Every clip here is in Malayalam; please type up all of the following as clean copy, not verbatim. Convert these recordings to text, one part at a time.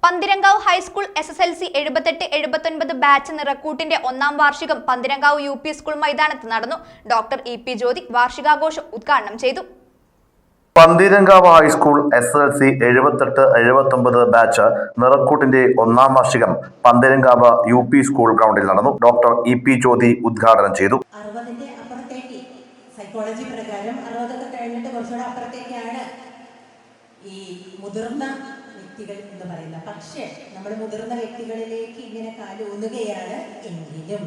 പന്തിരങ്കാവ് ഹൈസ്കൂൾ SSLC 78-79 ബാച്ച് നിറക്കൂട്ടിന്റെ ഒന്നാം വാർഷികം പന്തിരങ്കാവ് UP സ്കൂൾ മൈതാനത്ത് നടന്നു. ഡോക്ടർ EP ജ്യോതി വാർഷികാഘോഷം ഉദ്ഘാടനം ചെയ്തു. പന്തിരങ്കാവ് ഹൈസ്കൂൾ SSLC 78-79 ബാച്ച് നിറക്കൂട്ടിന്റെ ഒന്നാം വാർഷികം പന്തിരങ്കാവ് UP സ്കൂൾ ഗ്രൗണ്ടിൽ നടന്നു. ഡോക്ടർ EP ജ്യോതി ഉദ്ഘാടനം ചെയ്തു. സൈക്കോളജി പ്രകാരം 60 കഴിഞ്ഞിട്ട് കുറച്ചുകൂടെ അപ്പുറത്തേക്കാണ് ഈ മുതിർന്ന വ്യക്തികൾ എന്ന് പറയുന്നത്. പക്ഷേ നമ്മൾ മുതിർന്ന വ്യക്തികളിലേക്ക് ഇങ്ങനെ കാലൂന്നുകയാണ് എങ്കിലും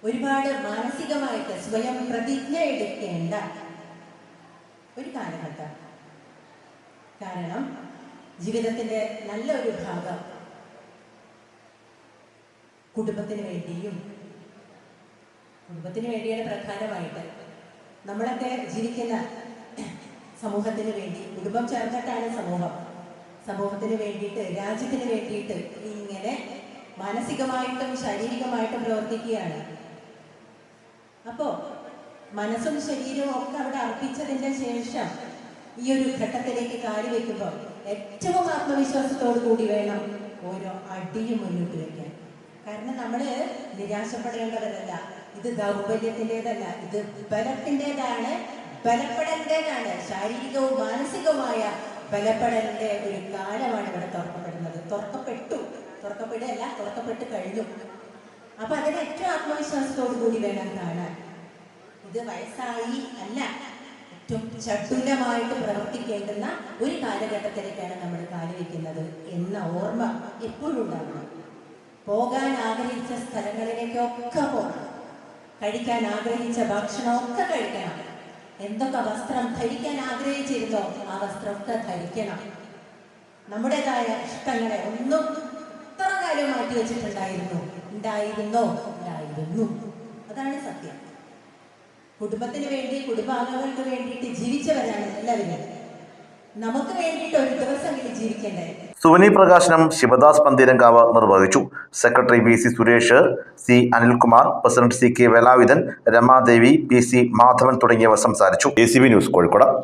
ഒരുപാട് മാനസികമായിട്ട് സ്വയം പ്രതിജ്ഞ എടുക്കേണ്ട ഒരു കാലഘട്ടം. കാരണം ജീവിതത്തിന്റെ നല്ലൊരു ഭാഗം കുടുംബത്തിന് വേണ്ടിയാണ് പ്രധാനമായിട്ട്. നമ്മളൊക്കെ ജീവിക്കുന്ന സമൂഹത്തിന് വേണ്ടി, കുടുംബം ചേർന്നിട്ടാണ് സമൂഹത്തിന് വേണ്ടിയിട്ട്, രാജ്യത്തിന് വേണ്ടിയിട്ട് ഇങ്ങനെ മാനസികമായിട്ടും ശാരീരികമായിട്ടും പ്രവർത്തിക്കുകയാണ്. അപ്പോൾ മനസ്സും ശരീരവും ഒക്കെ അവിടെ അർപ്പിച്ചതിൻ്റെ ശേഷം ഈ ഒരു ഘട്ടത്തിലേക്ക് കാലുവെക്കുമ്പോൾ ഏറ്റവും ആത്മവിശ്വാസത്തോടു കൂടി വേണം ഓരോ അടിയും മുന്നോട്ട് വയ്ക്കാൻ. കാരണം നമ്മൾ നിരാശപ്പെടേണ്ടവരല്ല. ഇത് ദൗർബല്യത്തിൻ്റെതല്ല, ഇത് ബലത്തിൻ്റെതാണ്, ബലപ്പെടേണ്ടതാണ്. ശാരീരികവും മാനസികവുമായ ബലപ്പെടലിൻ്റെ ഒരു കാലമാണ് ഇവിടെ തുറക്കപ്പെടുന്നത്. തുറക്കപ്പെട്ട് കഴിഞ്ഞു. അപ്പൊ അതിന് ഏറ്റവും ആത്മവിശ്വാസത്തോടു കൂടി വേണം കാണാൻ. ഇത് വയസ്സായി അല്ല, ഏറ്റവും ചടുലമായിട്ട് പ്രവർത്തിക്കേണ്ടുന്ന ഒരു കാലഘട്ടത്തിലേക്കാണ് നമ്മൾ കാലുവെക്കുന്നത് എന്ന ഓർമ്മ എപ്പോഴും ഉണ്ടാകണം. പോകാൻ ആഗ്രഹിച്ച സ്ഥലങ്ങളിലേക്കൊക്കെ പോകണം. കഴിക്കാൻ ആഗ്രഹിച്ച ഭക്ഷണമൊക്കെ കഴിക്കണം. എന്തൊക്കെ വസ്ത്രം ധരിക്കാൻ ആഗ്രഹിച്ചിരുന്നോ ആ വസ്ത്രമൊക്കെ ധരിക്കണം. നമ്മുടേതായ ഇഷ്ടങ്ങളെ ഒന്നും ഇത്ര കാലം മാറ്റി വെച്ചിട്ടുണ്ടായിരുന്നു. അതാണ് സത്യം. കുടുംബത്തിന് വേണ്ടി, കുടുംബാംഗങ്ങൾക്ക് വേണ്ടിയിട്ട് ജീവിച്ചവരാണ് എല്ലാവരും. നമുക്ക് വേണ്ടിയിട്ട് ഒരു ദിവസമെങ്കിലും ജീവിക്കണ്ടേ. സുവനി പ്രകാശനം ശിവദാസ് പന്തിരങ്കാവ് നിർവഹിച്ചു. Secretary VC Suresh, C Anilkumar, president CK Velayudhan, Ramadevi, PC Madhavan തുടങ്ങിയവർ സംസാരിച്ചു. ACB news Kozhikode.